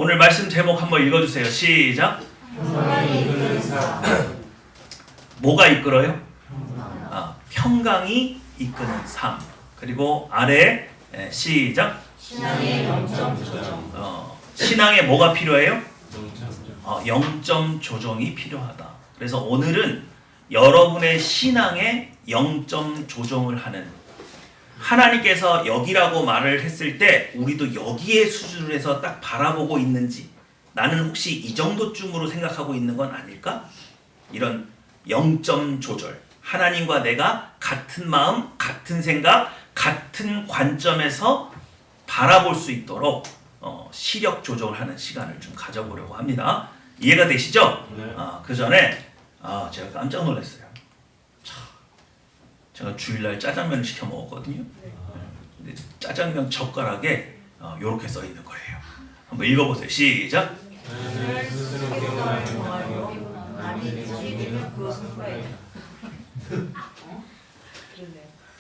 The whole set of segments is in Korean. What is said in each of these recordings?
오늘 말씀 제목 한번 읽어주세요. 시작. 평강이 이끄는 삶. 뭐가 이끌어요? 평강이 이끄는 삶. 그리고 아래 시작. 신앙의 영점 조정. 신앙에 뭐가 필요해요? 영점 조정이 필요하다. 그래서 오늘은 여러분의 신앙에 영점 조정을 하는, 하나님께서 여기라고 말을 했을 때 우리도 여기의 수준에서 딱 바라보고 있는지, 나는 혹시 이 정도쯤으로 생각하고 있는 건 아닐까? 이런 영점 조절, 하나님과 내가 같은 마음, 같은 생각, 같은 관점에서 바라볼 수 있도록 시력 조정을 하는 시간을 좀 가져보려고 합니다. 이해가 되시죠? 네. 그 전에 제가 깜짝 놀랐어요. 제가 주일날 짜장면을 시켜 먹었거든요. 근데 짜장면 젓가락에 이렇게 써 있는 거예요. 한번 읽어보세요. 시작.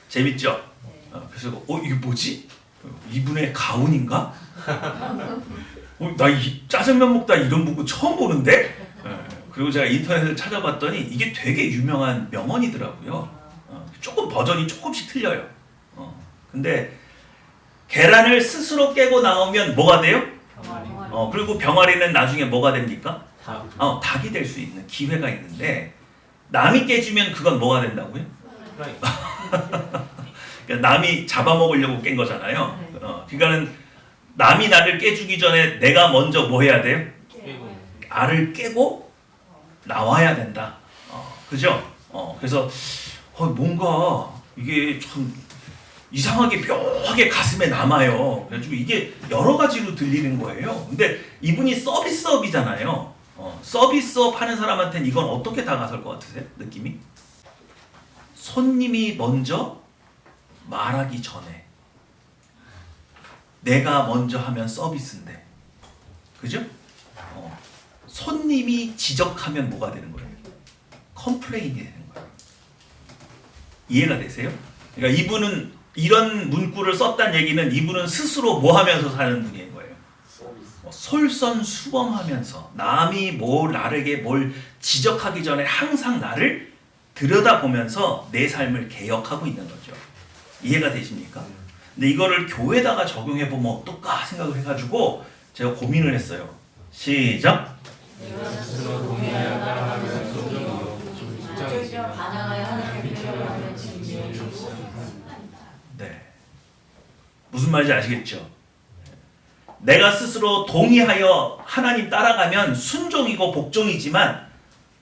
재밌죠? 그래서 이게 뭐지? 이분의 가훈인가? 나 이 짜장면 먹다 이런 문구 처음 보는데? 그리고 제가 인터넷을 찾아봤더니 이게 되게 유명한 명언이더라고요. 조금 버전이 조금씩 틀려요. 근데 계란을 스스로 깨고 나오면 뭐가 돼요? 그리고 병아리는 나중에 뭐가 됩니까? 닭이 될 수 있는 기회가 있는데, 남이 깨주면 그건 뭐가 된다고요? 그러니까 남이 잡아먹으려고 깬 거잖아요. 그러니까는 남이 나를 깨주기 전에 내가 먼저 뭐 해야 돼요? 알을 깨고 나와야 된다. 그죠? 그래서 뭔가 이게 참 이상하게 묘하게 가슴에 남아요. 그래가지고 이게 여러 가지로 들리는 거예요. 근데 이분이 서비스업이잖아요. 서비스업 하는 사람한테는 이건 어떻게 다가설 것 같으세요? 느낌이? 손님이 먼저 말하기 전에 내가 먼저 하면 서비스인데, 그죠? 손님이 지적하면 뭐가 되는 거예요? 컴플레인이 되는 거예요. 이해가 되세요? 그러니까 이분은 이런 문구를 썼다는 얘기는 이분은 스스로 뭐 하면서 사는 분인 거예요? 솔선수범하면서 남이 나에게 뭘 지적하기 전에 항상 나를 들여다보면서 내 삶을 개혁하고 있는 거죠. 이해가 되십니까? 근데 이거를 교회에다가 적용해보면 어떨까 생각을 해가지고 제가 고민을 했어요. 시작! 네. 무슨 말인지 아시겠죠? 내가 스스로 동의하여 하나님 따라가면 순종이고 복종이지만,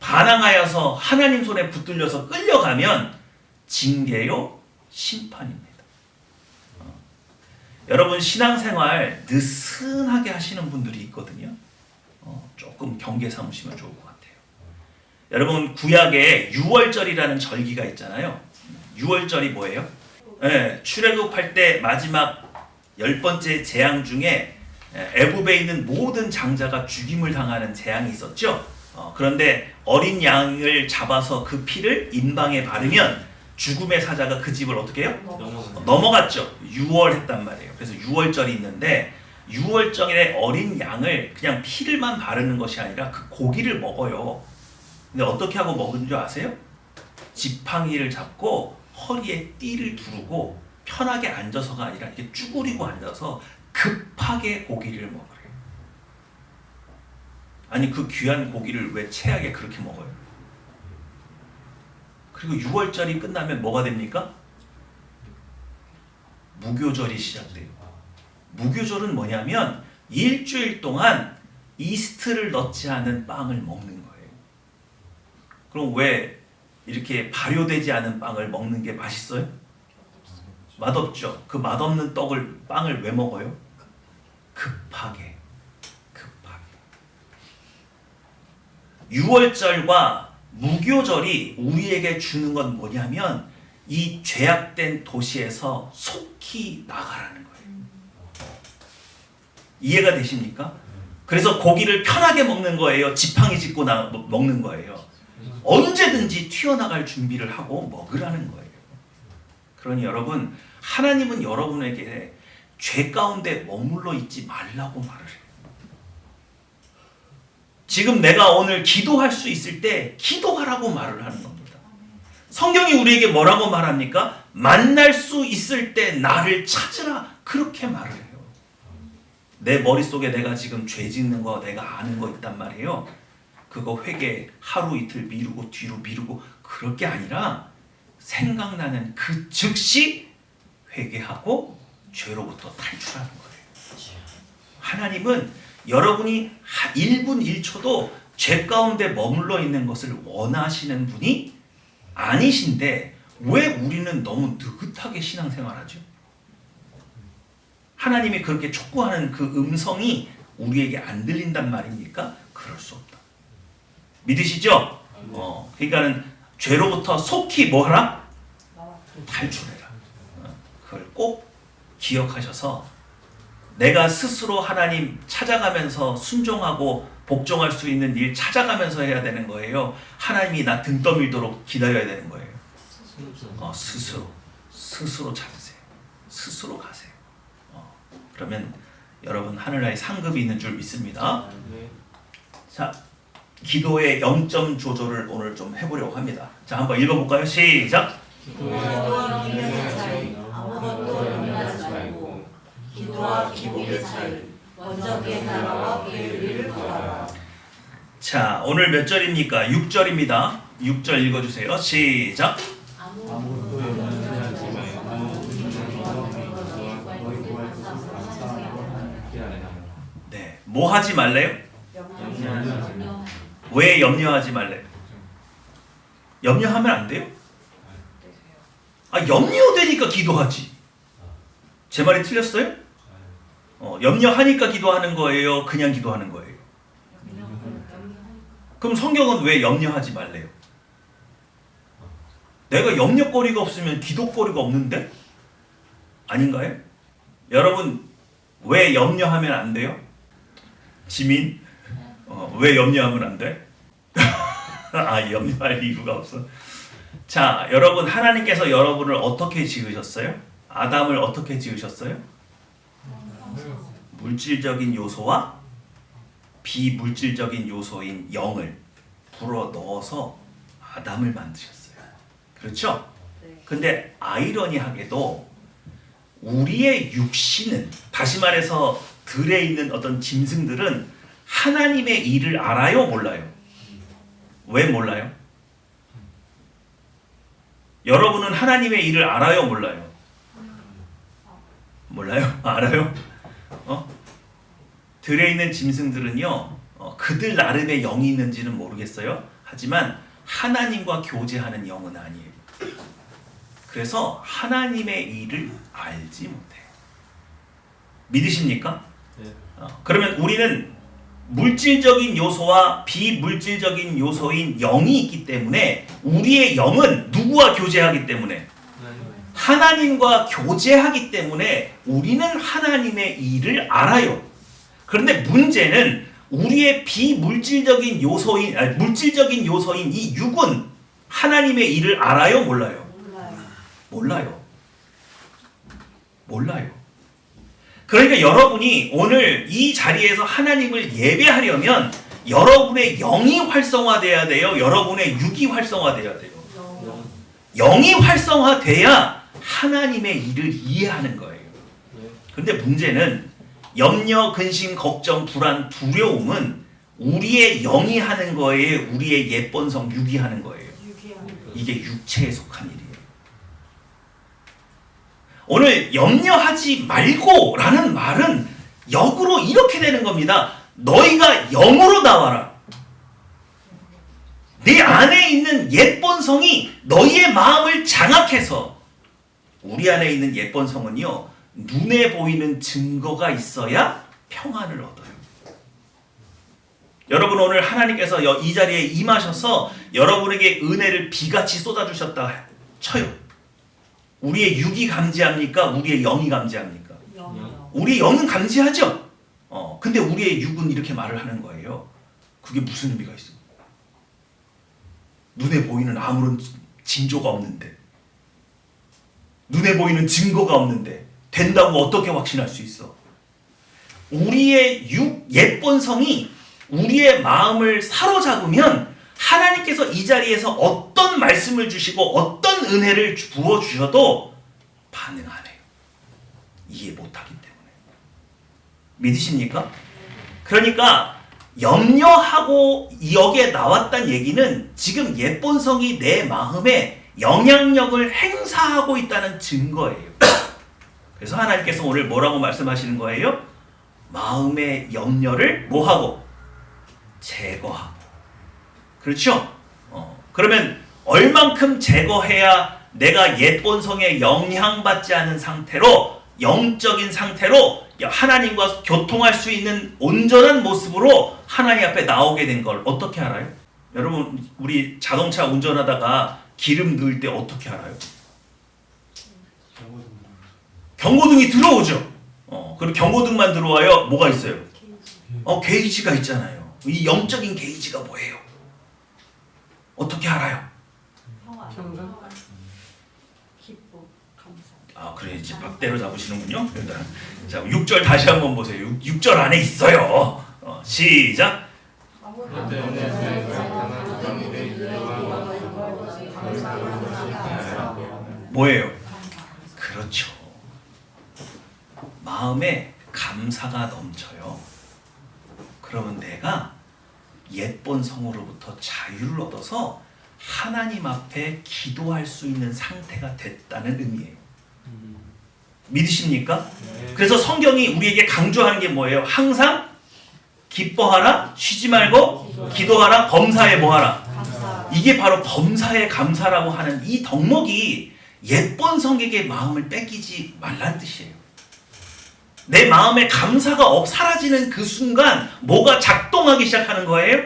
반항하여서 하나님 손에 붙들려서 끌려가면 징계요 심판입니다. 여러분 신앙생활 느슨하게 하시는 분들이 있거든요. 조금 경계 삼으시면 좋을 것 같아요. 여러분 구약에 유월절이라는 절기가 있잖아요. 유월절이 뭐예요? 출애굽할 때 마지막 10번째 재앙 중에 애굽에 있는 모든 장자가 죽임을 당하는 재앙이 있었죠. 그런데 어린 양을 잡아서 그 피를 임방에 바르면 죽음의 사자가 그 집을 어떻게 해요? 넘어갔죠. 유월했단 말이에요. 그래서 유월절이 있는데, 유월절에 어린 양을 그냥 피를만 바르는 것이 아니라 그 고기를 먹어요. 근데 어떻게 하고 먹은 줄 아세요? 지팡이를 잡고 허리에 띠를 두르고 편하게 앉아서가 아니라 이렇게 쭈그리고 앉아서 급하게 고기를 먹어요. 아니 그 귀한 고기를 왜 체하게 그렇게 먹어요? 그리고 6월절이 끝나면 뭐가 됩니까? 무교절이 시작돼요. 무교절은 뭐냐면 일주일 동안 이스트를 넣지 않은 빵을 먹는 거예요. 그럼 왜 이렇게 발효되지 않은 빵을 먹는 게 맛있어요? 맛없죠. 그 맛없는 빵을 왜 먹어요? 급하게. 6월절과 무교절이 우리에게 주는 건 뭐냐면 이 죄악된 도시에서 속히 나가라는 거예요. 이해가 되십니까? 그래서 고기를 편하게 먹는 거예요? 지팡이 짚고 먹는 거예요? 언제든지 튀어나갈 준비를 하고 먹으라는 거예요. 그러니 여러분, 하나님은 여러분에게 죄 가운데 머물러 있지 말라고 말을 해요. 지금 내가 오늘 기도할 수 있을 때 기도하라고 말을 하는 겁니다. 성경이 우리에게 뭐라고 말합니까? 만날 수 있을 때 나를 찾으라 그렇게 말을 해요. 내 머릿속에 내가 지금 죄 짓는 거 내가 아는 거 있단 말이에요. 그거 회개 하루 이틀 미루고 뒤로 미루고 그럴 게 아니라 생각나는 그 즉시 회개하고 죄로부터 탈출하는 거예요. 하나님은 여러분이 1분 1초도 죄 가운데 머물러 있는 것을 원하시는 분이 아니신데 왜 우리는 너무 느긋하게 신앙생활하죠? 하나님이 그렇게 촉구하는 그 음성이 우리에게 안 들린단 말입니까? 그럴 수 없다. 믿으시죠? 그러니까는 죄로부터 속히 뭐하라? 탈출해라. 그걸 꼭 기억하셔서 내가 스스로 하나님 찾아가면서 순종하고 복종할 수 있는 일 찾아가면서 해야 되는 거예요. 하나님이 나 등 떠밀도록 기다려야 되는 거예요. 스스로 찾으세요. 스스로 가세요. 그러면 여러분 하늘나라에 상급이 있는 줄 믿습니다. 자, 기도의 0점 조절을 오늘 좀 해보려고 합니다. 자, 한번 읽어볼까요? 시작. 기도와 기복의 차이, 원적의 나라와 배의를 구하라. 자, 오늘 몇 절입니까? 6절입니다. 6절 읽어주세요. 시작. 네, 뭐 하지 말래요? 왜 염려하지 말래요? 염려하면 안 돼요? 염려되니까 기도하지. 제 말이 틀렸어요? 염려하니까 기도하는 거예요? 그냥 기도하는 거예요? 그럼 성경은 왜 염려하지 말래요? 내가 염려거리가 없으면 기도거리가 없는데? 아닌가요? 여러분 왜 염려하면 안 돼요? 지민? 왜 염려하면 안 돼? 염려할 이유가 없어. 자, 여러분 하나님께서 여러분을 어떻게 지으셨어요? 아담을 어떻게 지으셨어요? 물질적인 요소와 비물질적인 요소인 영을 불어 넣어서 아담을 만드셨어요. 그렇죠? 근데 아이러니하게도 우리의 육신은, 다시 말해서 들에 있는 어떤 짐승들은 하나님의 일을 알아요? 몰라요? 왜 몰라요? 여러분은 하나님의 일을 알아요? 몰라요? 몰라요? 알아요? 들에 있는 짐승들은요, 그들 나름의 영이 있는지는 모르겠어요. 하지만 하나님과 교제하는 영은 아니에요. 그래서 하나님의 일을 알지 못해요. 믿으십니까? 네. 그러면 우리는 물질적인 요소와 비물질적인 요소인 영이 있기 때문에 우리의 영은 누구와 교제하기 때문에? 하나님과 교제하기 때문에 우리는 하나님의 일을 알아요. 그런데 문제는 우리의 비물질적인 요소인, 물질적인 요소인 이 육은 하나님의 일을 알아요? 몰라요? 몰라요. 그러니까 여러분이 오늘 이 자리에서 하나님을 예배하려면 여러분의 영이 활성화돼야 돼요? 여러분의 육이 활성화돼야 돼요? 영이 활성화돼야 하나님의 일을 이해하는 거예요. 그런데 문제는 염려, 근심, 걱정, 불안, 두려움은 우리의 영이 하는 거예요? 우리의 옛본성, 육이 하는 거예요? 이게 육체에 속한 일이에요. 오늘 염려하지 말고 라는 말은 역으로 이렇게 되는 겁니다. 너희가 영으로 나와라. 네 안에 있는 옛본성이 너희의 마음을 장악해서, 우리 안에 있는 옛본성은요, 눈에 보이는 증거가 있어야 평안을 얻어요. 여러분 오늘 하나님께서 이 자리에 임하셔서 여러분에게 은혜를 비같이 쏟아주셨다 쳐요. 우리의 육이 감지합니까? 우리의 영이 감지합니까? 우리의 영은 감지하죠. 근데 우리의 육은 이렇게 말을 하는 거예요. 그게 무슨 의미가 있어? 눈에 보이는 아무런 징조가 없는데, 눈에 보이는 증거가 없는데 된다고 어떻게 확신할 수 있어? 우리의 옛본성이 우리의 마음을 사로잡으면 하나님께서 이 자리에서 어떤 말씀을 주시고 어떤 은혜를 부어주셔도 반응 안 해요. 이해 못하기 때문에. 믿으십니까? 그러니까 염려하고 여기에 나왔단 얘기는 지금 옛본성이 내 마음에 영향력을 행사하고 있다는 증거예요. 그래서 하나님께서 오늘 뭐라고 말씀하시는 거예요? 마음의 염려를 뭐하고? 제거하고. 그렇죠? 그러면 얼만큼 제거해야 내가 옛본성에 영향받지 않은 상태로, 영적인 상태로 하나님과 교통할 수 있는 온전한 모습으로 하나님 앞에 나오게 된 걸 어떻게 알아요? 여러분, 우리 자동차 운전하다가 기름 넣을 때 어떻게 알아요? 경고등이 들어오죠. 그리고 경고등만 들어와요. 뭐가 있어요? 게이지가 있잖아요. 이 영적인 게이지가 뭐예요? 어떻게 알아요? 기쁨, 감사. 그래, 이제 박대로 잡으시는군요. 자, 6절 다시 한번 보세요. 6절 안에 있어요. 시작. 뭐예요? 그렇죠. 마음에 감사가 넘쳐요. 그러면 내가 옛본성으로부터 자유를 얻어서 하나님 앞에 기도할 수 있는 상태가 됐다는 의미예요. 믿으십니까? 그래서 성경이 우리에게 강조하는 게 뭐예요? 항상 기뻐하라, 쉬지 말고 기도하라, 범사에 뭐하라. 감사. 이게 바로 범사에 감사라고 하는 이 덕목이 옛본성에게 마음을 뺏기지 말란 뜻이에요. 내 마음에 감사가 사라지는 그 순간 뭐가 작동하기 시작하는 거예요?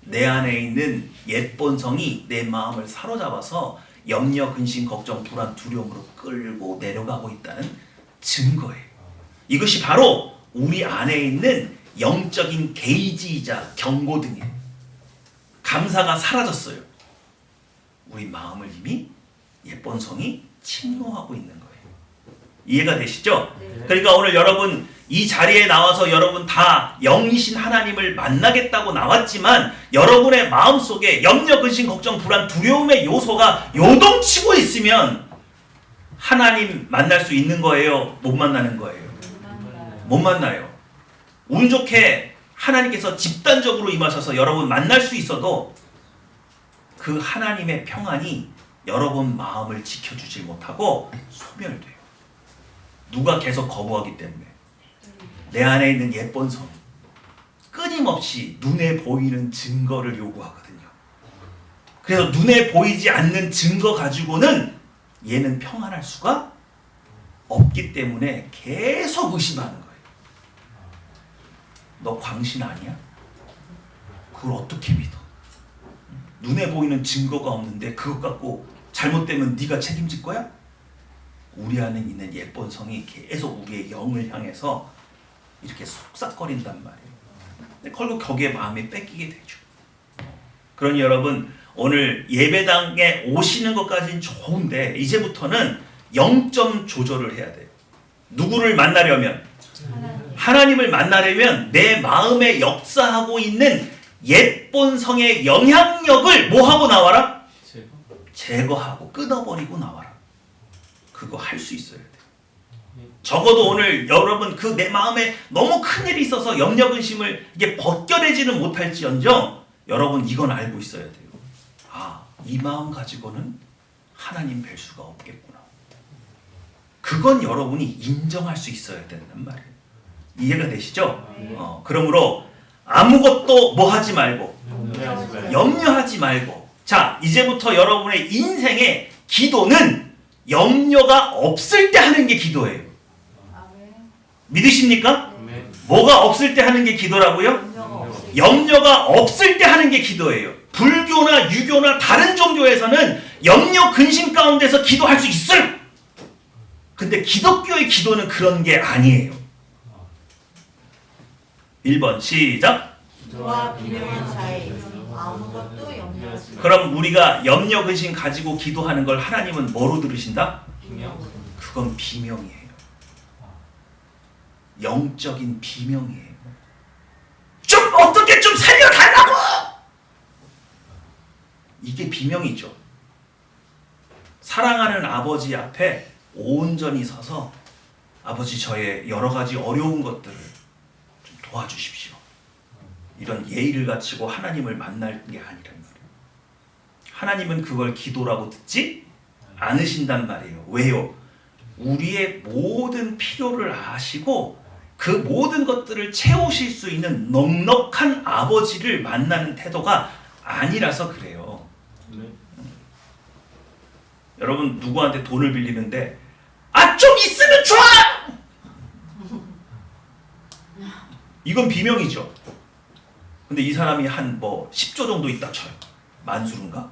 내 안에 있는 옛본성이 내 마음을 사로잡아서 염려, 근심, 걱정, 불안, 두려움으로 끌고 내려가고 있다는 증거예요. 이것이 바로 우리 안에 있는 영적인 게이지이자 경고등이에요. 감사가 사라졌어요. 우리 마음을 이미 옛본성이 침노하고 있는 거예요. 이해가 되시죠? 네. 그러니까 오늘 여러분 이 자리에 나와서 여러분 다 영이신 하나님을 만나겠다고 나왔지만 여러분의 마음속에 염려, 근심, 걱정, 불안, 두려움의 요소가 요동치고 있으면 하나님 만날 수 있는 거예요? 못 만나는 거예요? 못 만나요. 운 좋게 하나님께서 집단적으로 임하셔서 여러분 만날 수 있어도 그 하나님의 평안이 여러분 마음을 지켜주지 못하고 소멸돼요. 누가 계속 거부하기 때문에. 내 안에 있는 옛본성 끊임없이 눈에 보이는 증거를 요구하거든요. 그래서 눈에 보이지 않는 증거 가지고는 얘는 평안할 수가 없기 때문에 계속 의심하는 거예요. 너 광신 아니야? 그걸 어떻게 믿어? 눈에 보이는 증거가 없는데 그것 갖고 잘못되면 네가 책임질 거야? 우리 안에 있는 옛본성이 계속 우리의 영을 향해서 이렇게 속삭거린단 말이에요. 근데 결국 거기에 마음이 뺏기게 되죠. 그러니 여러분 오늘 예배당에 오시는 것까지는 좋은데 이제부터는 0점 조절을 해야 돼요. 누구를 만나려면? 하나님을 만나려면 내 마음에 역사하고 있는 옛본성의 영향력을 뭐하고 나와라? 제거하고 끊어버리고 나와라. 그거 할 수 있어야 돼요. 적어도 오늘 여러분 그 내 마음에 너무 큰일이 있어서 염려 근심을 이게 벗겨내지는 못할지언정 여러분 이건 알고 있어야 돼요. 이 마음 가지고는 하나님 뵐 수가 없겠구나. 그건 여러분이 인정할 수 있어야 된단 말이에요. 이해가 되시죠? 그러므로 아무것도 뭐 하지 말고 염려하지 말고. 자, 이제부터 여러분의 인생의 기도는 염려가 없을 때 하는 게 기도예요. 믿으십니까? 뭐가 없을 때 하는 게 기도라고요? 염려가 없을 때 하는 게 기도예요. 불교나 유교나 다른 종교에서는 염려 근심 가운데서 기도할 수 있어요. 근데 기독교의 기도는 그런 게 아니에요. 1번 시작. 기도와 비명한 사이 아무것도 염려하지 마. 그럼 우리가 염려 근심 가지고 기도하는 걸 하나님은 뭐로 들으신다? 그건 비명이에요. 영적인 비명이에요. 좀 어떻게 좀 이게 비명이죠. 사랑하는 아버지 앞에 온전히 서서 아버지 저의 여러 가지 어려운 것들을 좀 도와주십시오. 이런 예의를 갖추고 하나님을 만날 게 아니란 말이에요. 하나님은 그걸 기도라고 듣지 않으신단 말이에요. 왜요? 우리의 모든 필요를 아시고 그 모든 것들을 채우실 수 있는 넉넉한 아버지를 만나는 태도가 아니라서 그래요. 여러분 누구한테 돈을 빌리는데 좀 있으면 줘! 이건 비명이죠. 근데 이 사람이 한 10조 정도 있다 쳐요. 만수른가?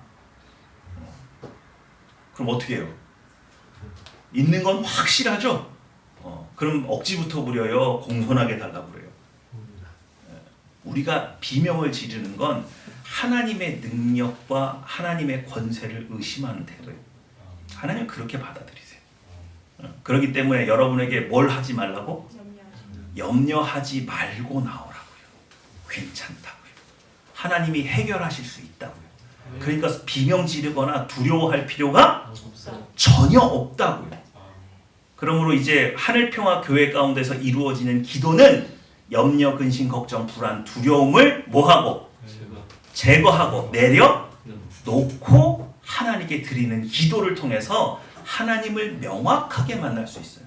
그럼 어떻게 해요? 있는 건 확실하죠? 그럼 억지부터 부려요? 공손하게 달라고 그래요? 우리가 비명을 지르는 건 하나님의 능력과 하나님의 권세를 의심하는 태도예요. 하나님 그렇게 받아들이세요. 그렇기 때문에 여러분에게 뭘 하지 말라고? 염려하지 말고 나오라고요. 괜찮다고요. 하나님이 해결하실 수 있다고요. 그러니까 비명 지르거나 두려워할 필요가 전혀 없다고요. 그러므로 이제 하늘평화 교회 가운데서 이루어지는 기도는 염려, 근심, 걱정, 불안, 두려움을 뭐하고? 제거하고 내려놓고 하나님께 드리는 기도를 통해서 하나님을 명확하게 만날 수 있어요.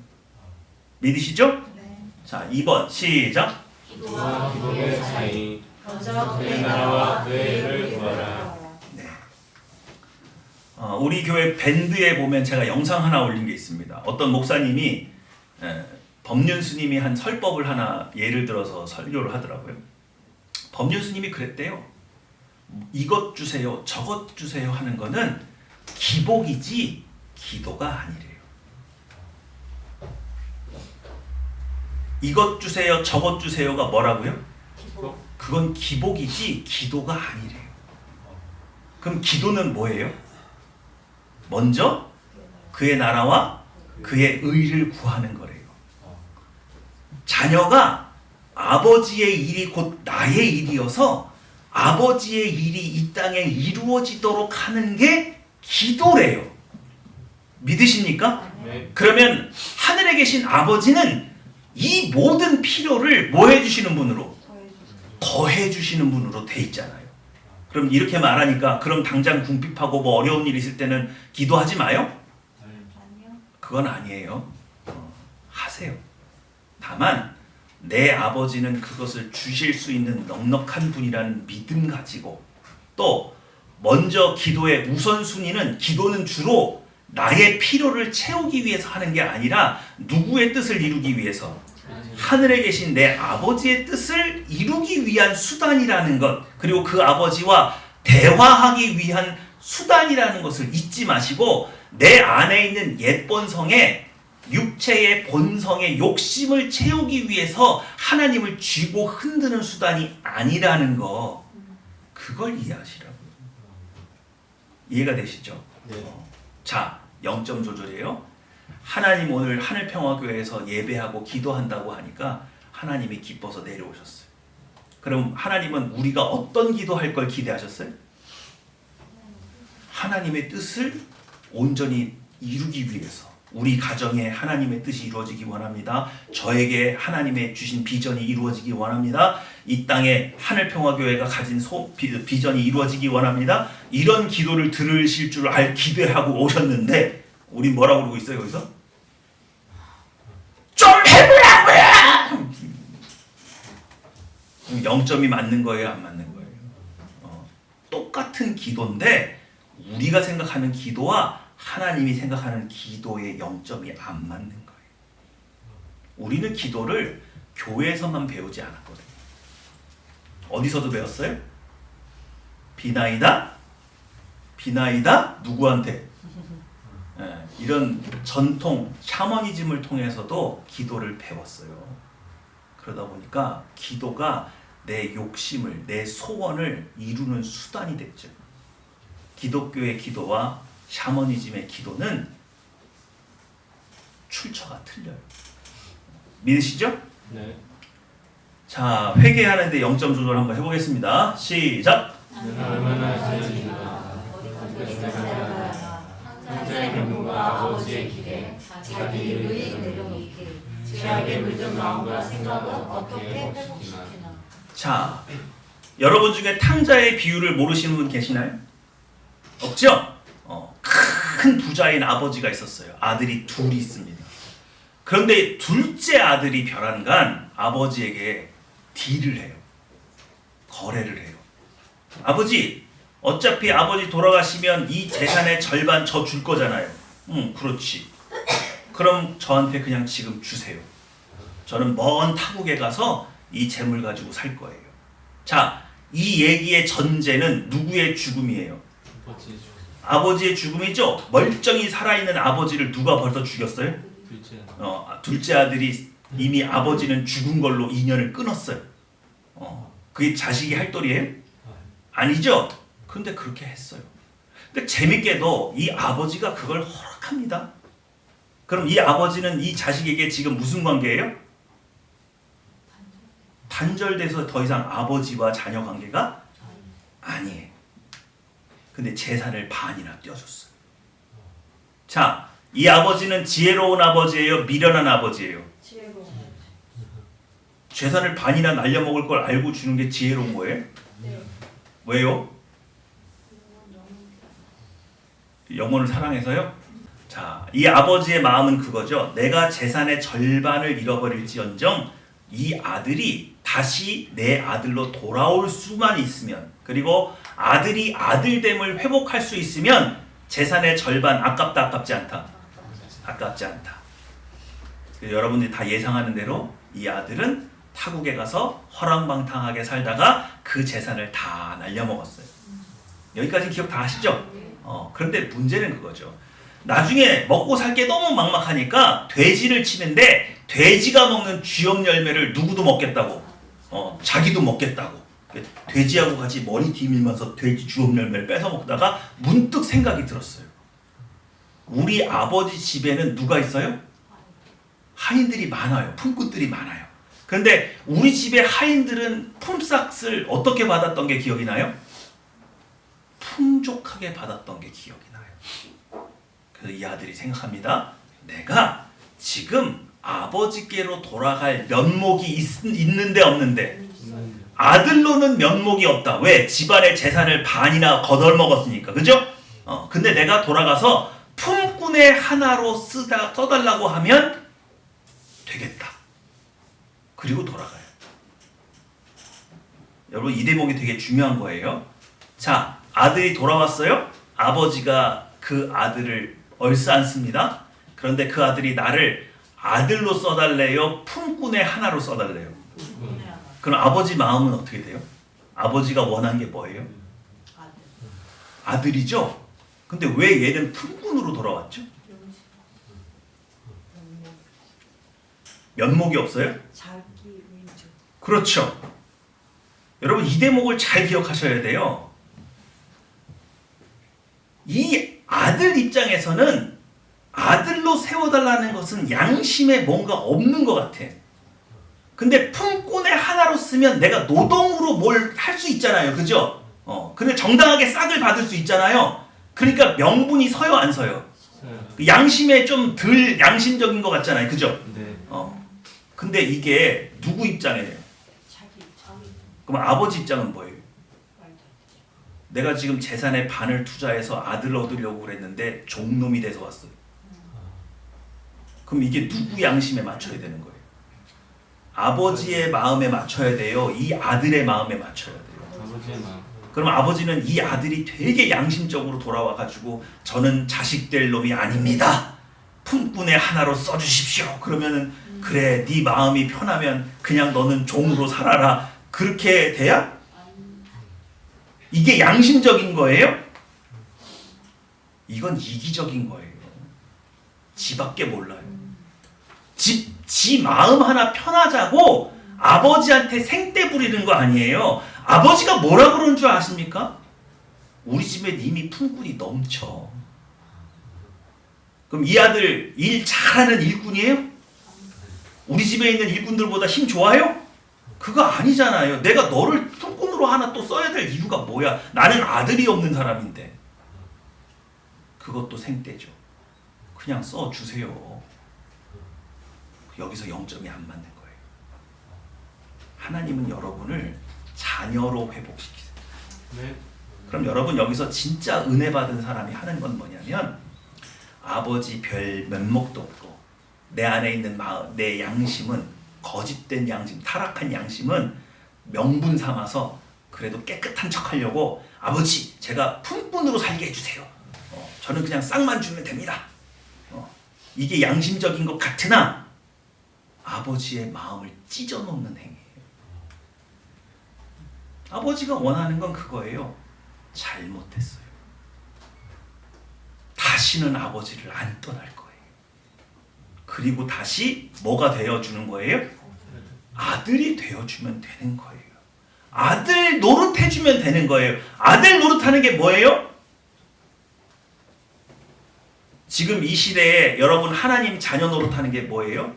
믿으시죠? 네. 자, 2번 시작. 기도와 기도의 차이. 먼저 그의 나라와 그의 일을 구하라. 네. 우리 교회 밴드에 보면 제가 영상 하나 올린 게 있습니다. 어떤 목사님이 법륜 스님이 한 설법을 하나 예를 들어서 설교를 하더라고요. 법륜 스님이 그랬대요. 이것 주세요, 저것 주세요 하는 거는 기복이지 기도가 아니래요. 이것 주세요, 저것 주세요가 뭐라고요? 기도. 그건 기복이지 기도가 아니래요. 그럼 기도는 뭐예요? 먼저 그의 나라와 그의 의를 구하는 거래요. 자녀가 아버지의 일이 곧 나의 일이어서 아버지의 일이 이 땅에 이루어지도록 하는 게 기도래요. 믿으십니까? 네. 그러면 하늘에 계신 아버지는 이 모든 필요를 뭐 해주시는 분으로? 더해주시는 분으로 돼 있잖아요. 그럼 이렇게 말하니까 그럼 당장 궁핍하고 뭐 어려운 일 있을 때는 기도하지 마요? 아니요. 그건 아니에요. 하세요. 다만 내 아버지는 그것을 주실 수 있는 넉넉한 분이라는 믿음 가지고 또 먼저 기도의 우선순위는 기도는 주로 나의 필요를 채우기 위해서 하는 게 아니라 누구의 뜻을 이루기 위해서? 하늘에 계신 내 아버지의 뜻을 이루기 위한 수단이라는 것, 그리고 그 아버지와 대화하기 위한 수단이라는 것을 잊지 마시고 내 안에 있는 옛 본성에 육체의 본성의 욕심을 채우기 위해서 하나님을 쥐고 흔드는 수단이 아니라는 거, 그걸 이해하시라고요. 이해가 되시죠? 네. 자, 0점 조절이에요. 하나님 오늘 하늘평화교회에서 예배하고 기도한다고 하니까 하나님이 기뻐서 내려오셨어요. 그럼 하나님은 우리가 어떤 기도할 걸 기대하셨어요? 하나님의 뜻을 온전히 이루기 위해서 우리 가정에 하나님의 뜻이 이루어지기 원합니다. 저에게 하나님의 주신 비전이 이루어지기 원합니다. 이 땅에 하늘평화교회가 가진 비전이 이루어지기 원합니다. 이런 기도를 들으실 줄 기대하고 오셨는데 우리 뭐라고 그러고 있어요 여기서? 좀 해보라고요! 0점이 맞는 거예요 안 맞는 거예요? 똑같은 기도인데 우리가 생각하는 기도와 하나님이 생각하는 기도의 0점이 안 맞는 거예요. 우리는 기도를 교회에서만 배우지 않았거든요. 어디서도 배웠어요? 비나이다? 비나이다? 누구한테? 이런 전통 샤머니즘을 통해서도 기도를 배웠어요. 그러다 보니까 기도가 내 욕심을, 내 소원을 이루는 수단이 됐죠. 기독교의 기도와 샤머니즘의 기도는 출처가 틀려요. 믿으시죠? 네. 자, 회개하는데 0점 조절 한번 해보겠습니다. 시작! 얼마나 지어지나 살아가라. 형제의 명분과 아버지의 기대, 자기 의익 내려놓기. 죄악에 물든 마음과 생각은 어떻게 어떻게 회복시키나. 회복시키나. 자, 여러분 중에 탕자의 비유를 모르시는 분 계시나요? 없죠? 큰 부자인 아버지가 있었어요. 아들이 둘이 있습니다. 그런데 둘째 아들이 벼랑간 아버지에게 딜을 해요. 거래를 해요. 아버지, 어차피 아버지 돌아가시면 이 재산의 절반 저 줄 거잖아요. 그렇지. 그럼 저한테 그냥 지금 주세요. 저는 먼 타국에 가서 이 재물 가지고 살 거예요. 자, 이 얘기의 전제는 누구의 죽음이에요? 아버지의 죽음이죠. 멀쩡히 살아있는 아버지를 누가 벌써 죽였어요? 둘째 아들이 이미 아버지는 죽은 걸로 인연을 끊었어요. 그게 자식이 할 도리예요? 아니죠. 근데 그렇게 했어요. 근데 재밌게도 이 아버지가 그걸 허락합니다. 그럼 이 아버지는 이 자식에게 지금 무슨 관계예요? 단절돼서 더 이상 아버지와 자녀 관계가 아니에요. 근데 재산을 반이나 떼어줬어요. 자, 이 아버지는 지혜로운 아버지예요? 미련한 아버지예요? 지혜로운. 재산을 반이나 날려먹을 걸 알고 주는 게 지혜로운 거예요? 네. 왜요? 영혼을 사랑해서요? 자, 이 아버지의 마음은 그거죠. 내가 재산의 절반을 잃어버릴지언정 이 아들이 다시 내 아들로 돌아올 수만 있으면, 그리고 아들이 아들됨을 회복할 수 있으면 재산의 절반 아깝다, 아깝지 않다? 아깝지 않다. 여러분들이 다 예상하는 대로 이 아들은 타국에 가서 허랑방탕하게 살다가 그 재산을 다 날려먹었어요. 여기까지 기억 다 하시죠? 그런데 문제는 그거죠. 나중에 먹고 살 게 너무 막막하니까 돼지를 치는데 돼지가 먹는 쥐업 열매를 누구도 먹겠다고, 자기도 먹겠다고 돼지하고 같이 머리 뒤밀면서 돼지 쥐업 열매를 뺏어 먹다가 문득 생각이 들었어요. 우리 아버지 집에는 누가 있어요? 하인들이 많아요. 품꾼들이 많아요. 그런데 우리 집의 하인들은 품삯을 어떻게 받았던 게 기억이 나요? 풍족하게 받았던 게 기억이 나요. 그래서 이 아들이 생각합니다. 내가 지금 아버지께로 돌아갈 면목이 있는데 없는데? 아들로는 면목이 없다. 왜? 집안의 재산을 반이나 거덜먹었으니까. 그죠? 근데 내가 돌아가서 품꾼의 하나로 써달라고 하면 되겠다. 그리고 돌아가요. 여러분, 이 대목이 되게 중요한 거예요. 자, 아들이 돌아왔어요. 아버지가 그 아들을 얼싸안습니다. 그런데 그 아들이 나를 아들로 써달래요? 품꾼의 하나로 써달래요? 그럼 아버지 마음은 어떻게 돼요? 아버지가 원한 게 뭐예요? 아들이죠? 근데 왜 얘는 품꾼으로 돌아왔죠? 면목이 없어요? 자기 의존. 그렇죠. 여러분, 이 대목을 잘 기억하셔야 돼요. 이 아들 입장에서는 아들로 세워달라는 것은 양심에 뭔가 없는 것 같아. 근데 품꾼의 하나로 쓰면 내가 노동으로 뭘 할 수 있잖아요. 그죠? 근데 정당하게 싹을 받을 수 있잖아요. 그러니까 명분이 서요, 안 서요? 양심에 좀 덜 양심적인 것 같잖아요. 그죠? 네. 근데 이게 누구 입장이에요? 자기. 그럼 아버지 입장은 뭐예요? 내가 지금 재산의 반을 투자해서 아들 얻으려고 그랬는데 종놈이 돼서 왔어요. 그럼 이게 누구 양심에 맞춰야 되는 거예요? 아버지의 마음에 맞춰야 돼요? 이 아들의 마음에 맞춰야 돼요? 아버지의 마음. 그럼 아버지는 이 아들이 되게 양심적으로 돌아와가지고 저는 자식 될 놈이 아닙니다. 품꾼의 하나로 써주십시오. 그러면은 그래, 네 마음이 편하면 그냥 너는 종으로 살아라. 그렇게 돼야? 이게 양심적인 거예요? 이건 이기적인 거예요. 지밖에 몰라요. 지 마음 하나 편하자고 아버지한테 생떼 부리는 거 아니에요. 아버지가 뭐라 그런 줄 아십니까? 우리 집에 이미 품꾼이 넘쳐. 그럼 이 아들 일 잘하는 일꾼이에요? 우리 집에 있는 일꾼들보다 힘 좋아요? 그거 아니잖아요. 내가 너를 품꾼으로 하나 또 써야 될 이유가 뭐야? 나는 아들이 없는 사람인데. 그것도 생떼죠. 그냥 써주세요. 여기서 0점이 안 맞는 거예요. 하나님은 여러분을 자녀로 회복시키세요. 네. 그럼 여러분 여기서 진짜 은혜 받은 사람이 하는 건 뭐냐면 아버지 별 면목도 없고 내 안에 있는 마음, 내 양심은 거짓된 양심, 타락한 양심은 명분 삼아서 그래도 깨끗한 척하려고 아버지 제가 푼푼으로 살게 해주세요. 저는 그냥 싹만 주면 됩니다. 이게 양심적인 것 같으나 아버지의 마음을 찢어놓는 행위예요. 아버지가 원하는 건 그거예요. 잘못했어요. 다시는 아버지를 안 떠날 거예요. 그리고 다시 뭐가 되어주는 거예요? 아들이 되어주면 되는 거예요. 아들 노릇해주면 되는 거예요. 아들 노릇하는 게 뭐예요? 지금 이 시대에 여러분 하나님 자녀 노릇하는 게 뭐예요?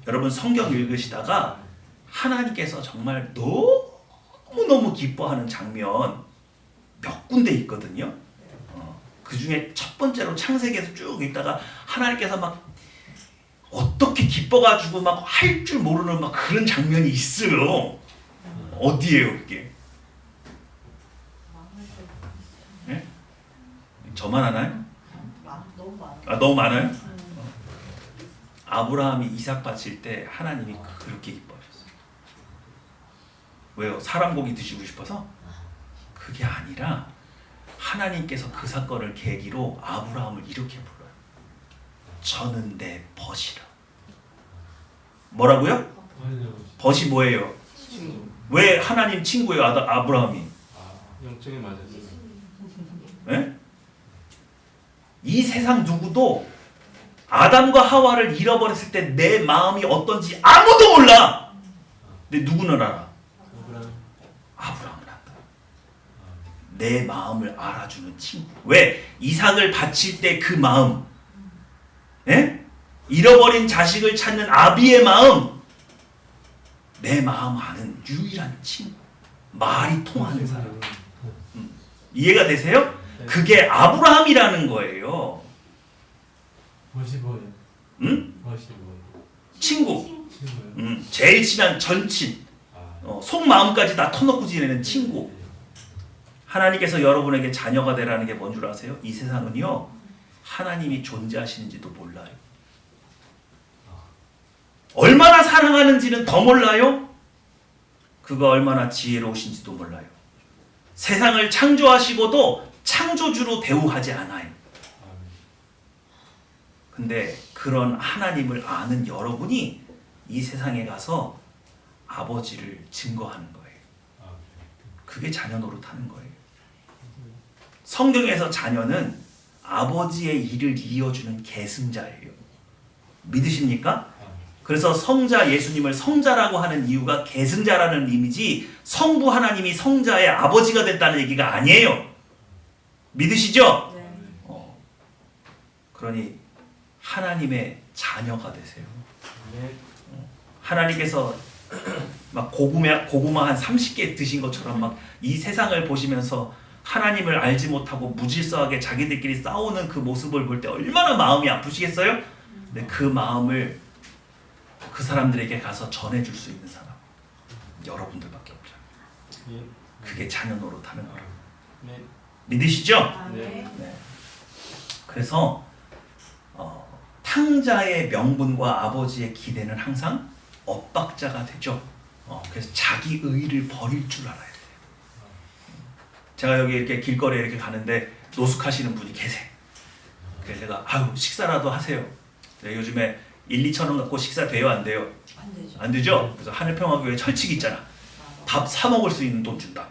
여러분 성경 읽으시다가 하나님께서 정말 너무너무 기뻐하는 장면 몇 군데 있거든요. 그 중에 첫 번째로 창세기에서 쭉 읽다가 하나님께서 막 어떻게 기뻐가지고 막 할 줄 모르는 막 그런 장면이 있어요. 어디예요 그게? 네? 저만 하나요? 너무 많아. 아, 너무 많아요? 아브라함이 이삭 바칠 때 하나님이 그렇게 기뻐하셨어요. 왜요? 사람 고기 드시고 싶어서? 그게 아니라 하나님께서 그 사건을 계기로 아브라함을 이렇게 불러요. 저는 내 벗이라. 뭐라고요? 벗이 뭐예요? 친구. 왜 하나님 친구예요? 아브라함이? 영적이 맞았어요. 네? 이 세상 누구도 아담과 하와를 잃어버렸을 때 내 마음이 어떤지 아무도 몰라. 근데 누구는 알아? 아브라함은 안다. 내 마음을 알아주는 친구. 왜? 이삭을 바칠 때 그 마음, 예? 잃어버린 자식을 찾는 아비의 마음, 내 마음 아는 유일한 친구, 말이 통하는 사람. 이해가 되세요? 그게 아브라함이라는 거예요. 멋이 뭐예요? 응? 멋이 뭐예요? 친구. 친구요? 제일 친한 전친. 속마음까지 다 터놓고 지내는 친구. 하나님께서 여러분에게 자녀가 되라는 게 뭔 줄 아세요? 이 세상은요, 하나님이 존재하시는지도 몰라요. 얼마나 사랑하는지는 더 몰라요. 그가 얼마나 지혜로우신지도 몰라요. 세상을 창조하시고도 창조주로 대우하지 않아요. 근데 그런 하나님을 아는 여러분이 이 세상에 가서 아버지를 증거하는 거예요. 그게 자녀 노릇하는 거예요. 성경에서 자녀는 아버지의 일을 이어주는 계승자예요. 믿으십니까? 그래서 성자 예수님을 성자라고 하는 이유가 계승자라는 의미지 성부 하나님이 성자의 아버지가 됐다는 얘기가 아니에요. 믿으시죠? 네. 그러니 하나님의 자녀가 되세요. 네. 하나님께서 막 고구마 한 30개 드신 것처럼 막 이 세상을 보시면서 하나님을 알지 못하고 무질서하게 자기들끼리 싸우는 그 모습을 볼 때 얼마나 마음이 아프시겠어요? 근데 그 마음을 그 사람들에게 가서 전해줄 수 있는 사람 여러분들밖에 없잖아요. 그게 자녀 노릇하는 거예요. 네. 믿으시죠? 네. 네. 그래서 탕자의 명분과 아버지의 기대는 항상 엇박자가 되죠. 그래서 자기 의를 버릴 줄 알아야 돼요. 제가 여기 이렇게 길거리에 이렇게 가는데 노숙하시는 분이 계세요. 그래서 제가 아유 식사라도 하세요. 요즘에 1-2천 원 갖고 식사 돼요? 안 돼요? 안 되죠. 안 되죠? 그래서 하늘평화교회 철칙 있잖아. 밥 사 먹을 수 있는 돈 준다.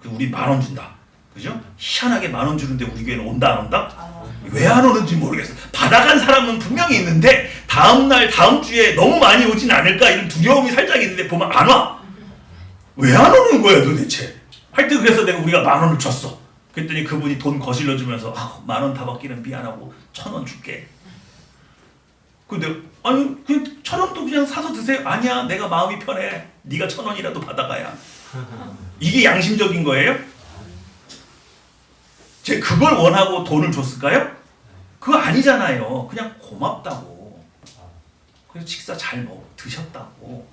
우리 10,000원 준다. 그죠? 희한하게 10,000원 주는데 우리 교회는 온다 안 온다? 왜 안 오는지 모르겠어. 받아간 사람은 분명히 있는데 다음날 다음 주에 너무 많이 오진 않을까 이런 두려움이 살짝 있는데 보면 안 와. 왜 안 오는 거야 도대체? 하여튼 그래서 우리가 10,000원을 줬어. 그랬더니 그분이 돈 거실러 주면서 10,000원 다 받기는 미안하고 1,000원 줄게. 근데 아니 그 1,000원도 그냥 사서 드세요. 아니야 내가 마음이 편해. 네가 1,000원이라도 받아가야. 이게 양심적인 거예요? 제 그걸 원하고 돈을 줬을까요? 그거 아니잖아요. 그냥 고맙다고. 그래서 식사 잘 드셨다고.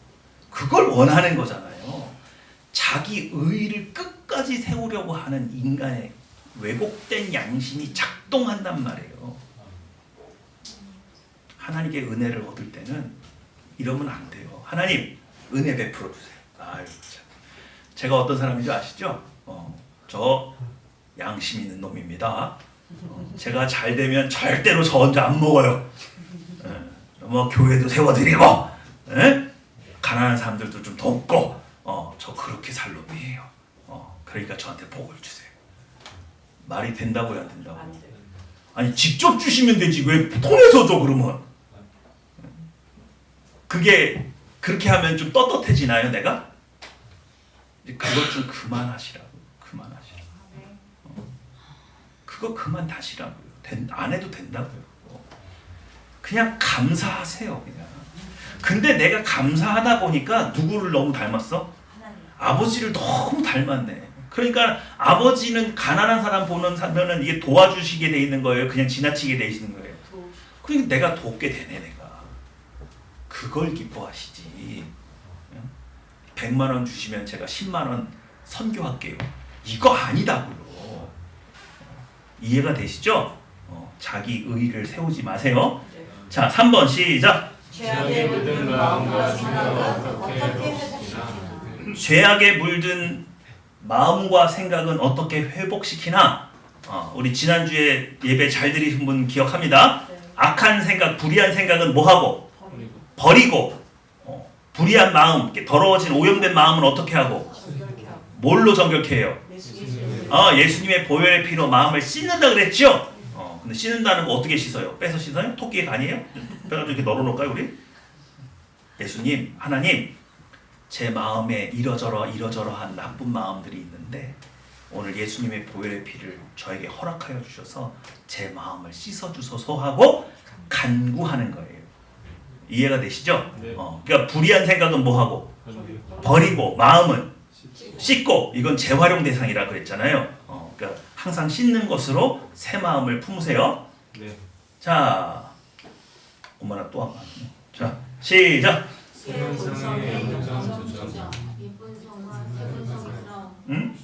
그걸 원하는 거잖아요. 자기 의의를 끝까지 세우려고 하는 인간의 왜곡된 양심이 작동한단 말이에요. 하나님께 은혜를 얻을 때는 이러면 안 돼요. 하나님 은혜 베풀어 주세요. 아유, 참. 제가 어떤 사람인 줄 아시죠? 저 양심 있는 놈입니다. 제가 잘 되면 절대로 저 혼자 안 먹어요. 뭐 교회도 세워드리고, 가난한 사람들도 좀 돕고, 저 그렇게 살 놈이에요. 그러니까 저한테 복을 주세요. 말이 된다고요, 안 된다고요? 안 돼요. 아니 직접 주시면 되지 왜 통해서 줘 그러면? 그게 그렇게 하면 좀 떳떳해지나요, 내가? 이제 그것 좀 그만하시라고. 그거 그만 다시라고요. 안 해도 된다고요. 그냥 감사하세요, 그냥. 근데 내가 감사하다 보니까 누구를 너무 닮았어? 하나님. 아버지를 너무 닮았네. 그러니까 아버지는 가난한 사람 보면은 이게 도와주시게 돼 있는 거예요. 그냥 지나치게 돼 있는 거예요. 그러니까 내가 돕게 되네, 내가. 그걸 기뻐하시지. 100만 원 주시면 제가 10만 원 선교할게요. 이거 아니다고요. 이해가 되시죠? 자기 의의를 세우지 마세요. 자, 3번 시작. 죄악에 물든 마음과 생각은 어떻게 회복시키나? 죄악에 물든 마음과 생각은 어떻게 회복시키나? 우리 지난주에 예배 잘 드리신 분 기억합니다. 네. 악한 생각, 불의한 생각은 뭐하고? 버리고. 불의한 마음, 더러워진 오염된 마음은 어떻게 하고? 정결케 하고. 뭘로 정결케 해요? 예수님의 보혈의 피로 마음을 씻는다 그랬죠? 근데 씻는다는 거 어떻게 씻어요? 빼서 씻어요? 토끼의 간이에요? 빼가지고 이렇게 널어놓을까요, 우리? 예수님, 하나님, 제 마음에 이러저러한 나쁜 마음들이 있는데 오늘 예수님의 보혈의 피를 저에게 허락하여 주셔서 제 마음을 씻어주소서 하고 간구하는 거예요. 이해가 되시죠? 네. 그러니까 불의한 생각은 뭐하고? 버리고, 마음은 씻고. 이건 재활용 대상이라 그랬잖아요. 그러니까 항상 씻는 것으로 새 마음을 품으세요. 네. 자, 엄마나 또 한 번. 자, 시작. 새 본성의 영성 주점. 예쁜 성과 새로운 성에서 응?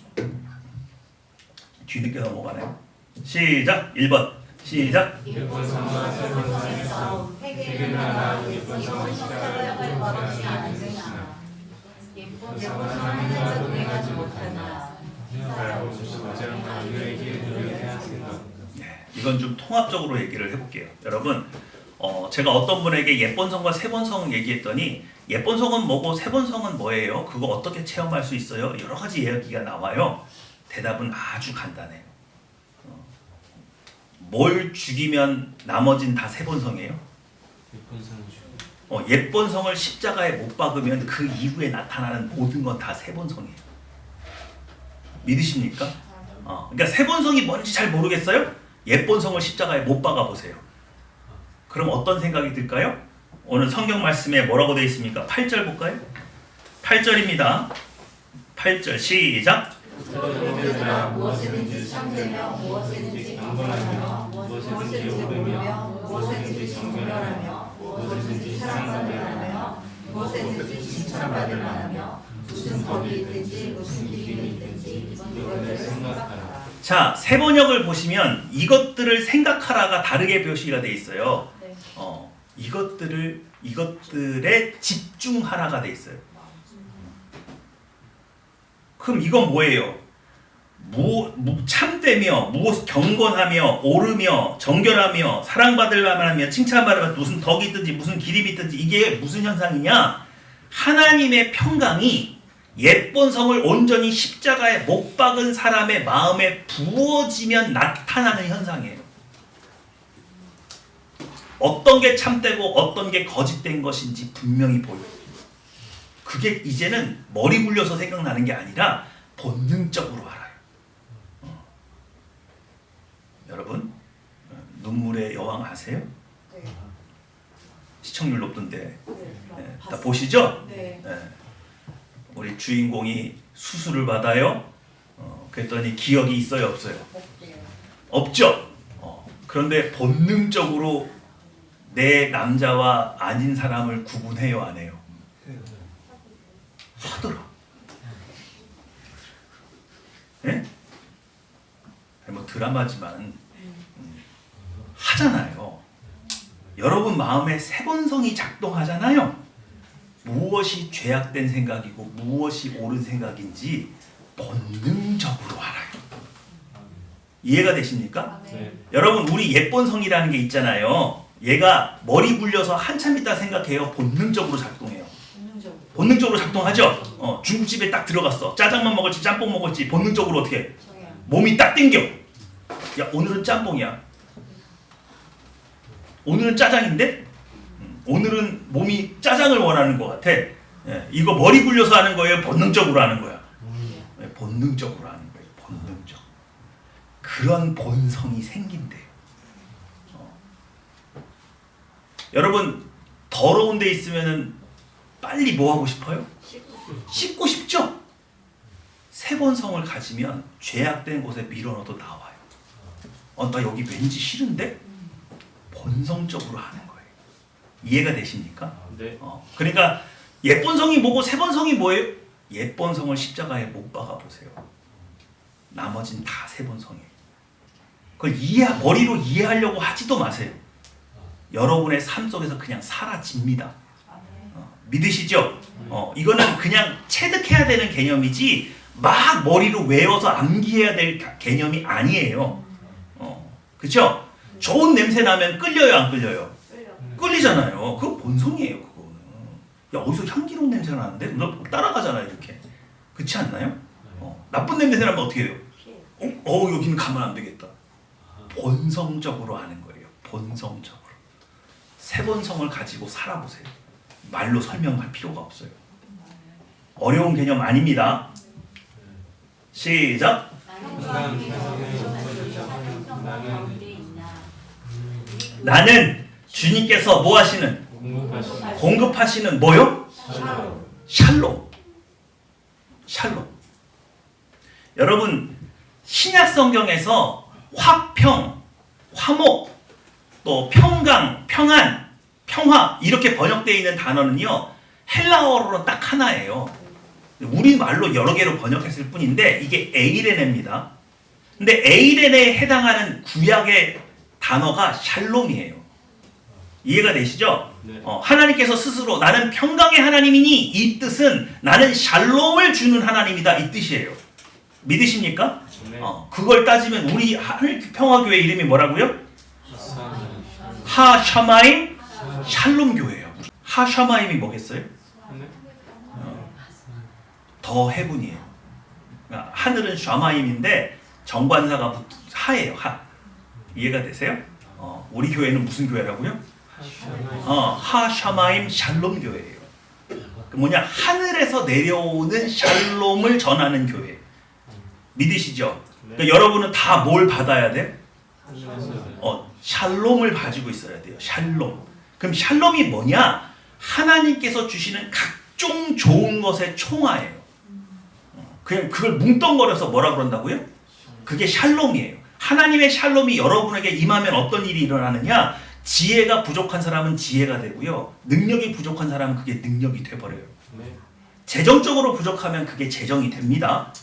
뒤늦게 넘어가네요. 시작. 1번. 시작. 예쁜 성과 새로운 성에서 회개를 하나 예쁜 성을 십자가를 걸었지 않으나 예쁜 예쁜 성을 성을 하나도 내가지 못하나 네, 이건 좀 통합적으로 얘기를 해볼게요. 여러분, 제가 어떤 분에게 예본성과 세본성 얘기했더니 예본성은 뭐고 세본성은 뭐예요? 그거 어떻게 체험할 수 있어요? 여러 가지 이야기가 나와요. 대답은 아주 간단해요. 뭘 죽이면 나머진 다 세본성이에요? 예쁜 성주. 예본성을 십자가에 못 박으면 그 이후에 나타나는 모든 건 다 세본성이에요. 믿으십니까? 그러니까 세본성이 뭔지 잘 모르겠어요? 예본성을 십자가에 못 박아 보세요. 그럼 어떤 생각이 들까요? 오늘 성경 말씀에 뭐라고 되어 있습니까? 8절 볼까요? 8절입니다. 8절 시작. 무엇이든지 참되며 무엇이든지 강건하며 무엇이든지 오르며 무엇이든지 정결하며 무엇이든지 사랑받을 만하며 무엇이든지 칭찬받을 만하며 무슨 법이 있든지 무슨 기름이 있든지 이것들을 생각하라. 자, 세 번역을 보시면 이것들을 생각하라가 다르게 표시가 되어 있어요. 네. 이것들에 집중하라가 되어 있어요. 그럼 이건 뭐예요? 참되며, 경건하며, 오르며, 정결하며, 사랑받을 만하며, 칭찬받을 만하며, 무슨 덕이 있든지, 무슨 기림이 있든지, 이게 무슨 현상이냐? 하나님의 평강이 예본성을 온전히 십자가에 못 박은 사람의 마음에 부어지면 나타나는 현상이에요. 어떤 게 참되고 어떤 게 거짓된 것인지 분명히 보여요. 그게 이제는 머리 굴려서 생각나는 게 아니라 본능적으로 알아요. 여러분, 눈물의 여왕 아세요? 네. 시청률 높던데. 네. 다 보시죠? 네. 우리 주인공이 수술을 받아요. 그랬더니 기억이 있어요, 없어요? 없대요. 없죠. 그런데 본능적으로 내 남자와 아닌 사람을 구분해요, 안 해요? 하더라. 예? 뭐 드라마지만 하잖아요. 여러분 마음에 세본성이 작동하잖아요. 무엇이 죄악된 생각이고 무엇이 옳은 생각인지 본능적으로 알아요. 이해가 되십니까? 네. 여러분 우리 예본성이라는 게 있잖아요. 얘가 머리 굴려서 한참 있다 생각해요. 본능적으로 작동해요. 본능적으로 작동하죠. 중국집에 딱 들어갔어. 짜장면 먹을지 짬뽕 먹을지 본능적으로 어떻게 해? 몸이 딱 땡겨. 야 오늘은 짬뽕이야. 오늘은 짜장인데? 오늘은 몸이 짜장을 원하는 것 같아. 예, 이거 머리 굴려서 하는 거예요? 본능적으로 하는 거야? 예, 본능적으로 하는 거예요. 본능적. 그런 본성이 생긴대요. 여러분 더러운 데 있으면은 빨리 뭐 하고 싶어요? 씻고 싶죠? 세본성을 가지면 죄악된 곳에 밀어넣어도 나와요. 나 여기 왠지 싫은데? 본성적으로 하는 거예요. 이해가 되십니까? 네. 그러니까 옛본성이 뭐고 세본성이 뭐예요? 옛본성을 십자가에 못 박아 보세요. 나머진 다 세본성이에요. 그걸 머리로 이해하려고 하지도 마세요. 여러분의 삶 속에서 그냥 사라집니다. 믿으시죠? 이거는 그냥 체득해야 되는 개념이지 막 머리로 외워서 암기해야 될 개념이 아니에요. 그렇죠? 좋은 냄새 나면 끌려요, 안 끌려요? 끌리잖아요. 그거 본성이에요, 그거는. 야, 어디서 향기로운 냄새가 나는데? 너 따라가잖아, 이렇게. 그렇지 않나요? 나쁜 냄새 나면 어떻게 해요? 여기는 가면 안 되겠다. 본성적으로 하는 거예요. 본성적으로. 세본성을 가지고 살아보세요. 말로 설명할 필요가 없어요. 어려운 개념 아닙니다. 시작. 나는 주님께서 뭐 하시는? 공급하시는 뭐요? 샬롬. 샬롬. 여러분 신약 성경에서 화평, 화목, 또 평강, 평안, 평화 이렇게 번역되어 있는 단어는요 헬라어로는 딱 하나예요. 우리 말로 여러 개로 번역했을 뿐인데 이게 에이레네입니다. 근데 에이레네에 해당하는 구약의 단어가 샬롬이에요. 이해가 되시죠? 네. 하나님께서 스스로 나는 평강의 하나님이니 이 뜻은 나는 샬롬을 주는 하나님이다 이 뜻이에요. 믿으십니까? 네. 그걸 따지면 우리 하늘평화교회 이름이 뭐라고요? 하샤마임 샬롬교회예요. 하샤마임이 뭐겠어요? 더 헤븐이에요. 그러니까 하늘은 샤마임인데 정관사가 하예요. 하. 이해가 되세요? 우리 교회는 무슨 교회라고요? 하샤마임 샬롬 교회예요. 뭐냐? 하늘에서 내려오는 샬롬을 전하는 교회. 믿으시죠? 그러니까 여러분은 다 뭘 받아야 돼? 샬롬을 가지고 있어야 돼요. 샬롬. 그럼 샬롬이 뭐냐? 하나님께서 주시는 각종 좋은 것의 총화예요. 그냥 그걸 뭉뚱거려서 뭐라 그런다고요? 그게 샬롬이에요. 하나님의 샬롬이 여러분에게 임하면 어떤 일이 일어나느냐? 지혜가 부족한 사람은 지혜가 되고요. 능력이 부족한 사람은 그게 능력이 돼버려요. 재정적으로 부족하면 그게 재정이 됩니다.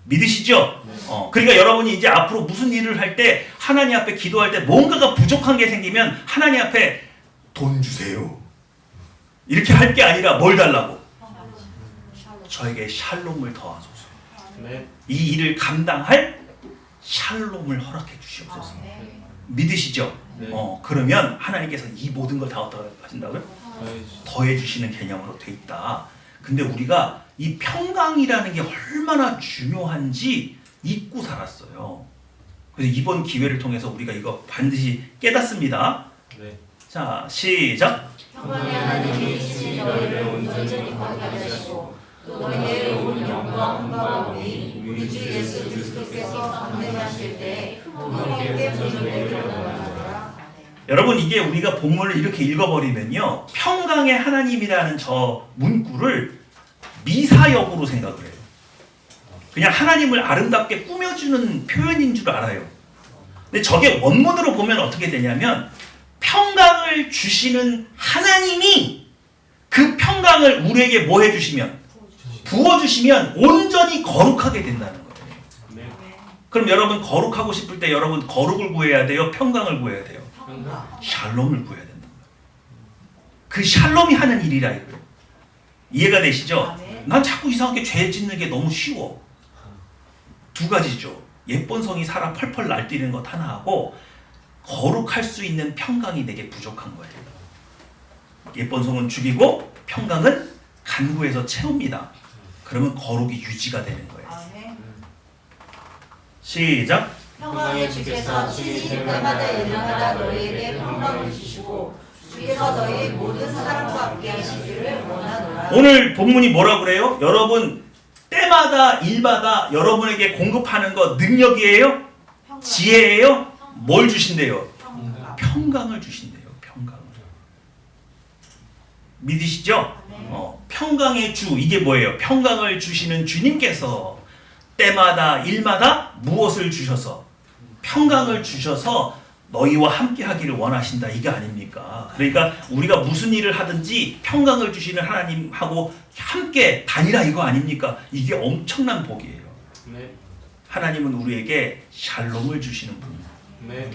믿으시죠? 그러니까 여러분이 이제 앞으로 무슨 일을 할 때 하나님 앞에 기도할 때 뭔가가 부족한 게 생기면 하나님 앞에 돈 주세요. 이렇게 할 게 아니라 뭘 달라고? 저에게 샬롬을 더하소서. 이 일을 감당할 샬롬을 허락해 주시옵소서. 믿으시죠? 네. 그러면 하나님께서 이 모든 걸 다 어떻게 하신다고요? 더해 주시는 개념으로 돼 있다. 근데 우리가 이 평강이라는 게 얼마나 중요한지 잊고 살았어요. 그래서 이번 기회를 통해서 우리가 이거 반드시 깨닫습니다. 네. 자, 시작. 평강의 하나님이 친히 너희를 온전히 거룩하게 하시고 또 너희의 온 영광과 몸이 우리 주 예수 그리스도께서 강림하실 때 너희에게 분명히 드러나리라. 여러분 이게 우리가 본문을 이렇게 읽어버리면요 평강의 하나님이라는 저 문구를 미사역으로 생각을 해요. 그냥 하나님을 아름답게 꾸며주는 표현인 줄 알아요. 근데 저게 원문으로 보면 어떻게 되냐면 평강을 주시는 하나님이 그 평강을 우리에게 뭐 해주시면 부어주시면 온전히 거룩하게 된다는 거예요. 아멘. 그럼 여러분 거룩하고 싶을 때 여러분 거룩을 구해야 돼요? 평강을 구해야 돼요? 평강. 샬롬을 구해야 된다. 그 샬롬이 하는 일이라 이거예요. 이해가 되시죠? 아멘. 난 자꾸 이상하게 죄 짓는 게 너무 쉬워. 두 가지죠. 예쁜 성이 살아 펄펄 날뛰는 것 하나하고 거룩할 수 있는 평강이 내게 부족한 거예요. 예쁜 성은 죽이고 평강은 간구해서 채웁니다. 그러면 거룩이 유지가 되는 거예요. 아멘. 시작. 평강의 주께서 친히 때마다 일마다 너희에게 평강을 주시고 주께서 너희 모든 사람과 함께 하시기를 원하노라. 오늘 본문이 뭐라고 그래요? 여러분 때마다 일마다 여러분에게 공급하는 거 능력이에요? 평강. 지혜예요? 뭘 주신대요? 평강. 평강을 주신대요. 평강을. 믿으시죠? 아멘. 평강의 주 이게 뭐예요? 평강을 주시는 주님께서 때마다 일마다 무엇을 주셔서 평강을 주셔서 너희와 함께 하기를 원하신다 이게 아닙니까? 그러니까 우리가 무슨 일을 하든지 평강을 주시는 하나님하고 함께 다니라 이거 아닙니까? 이게 엄청난 복이에요. 네. 하나님은 우리에게 샬롬을 주시는 분입니다. 네.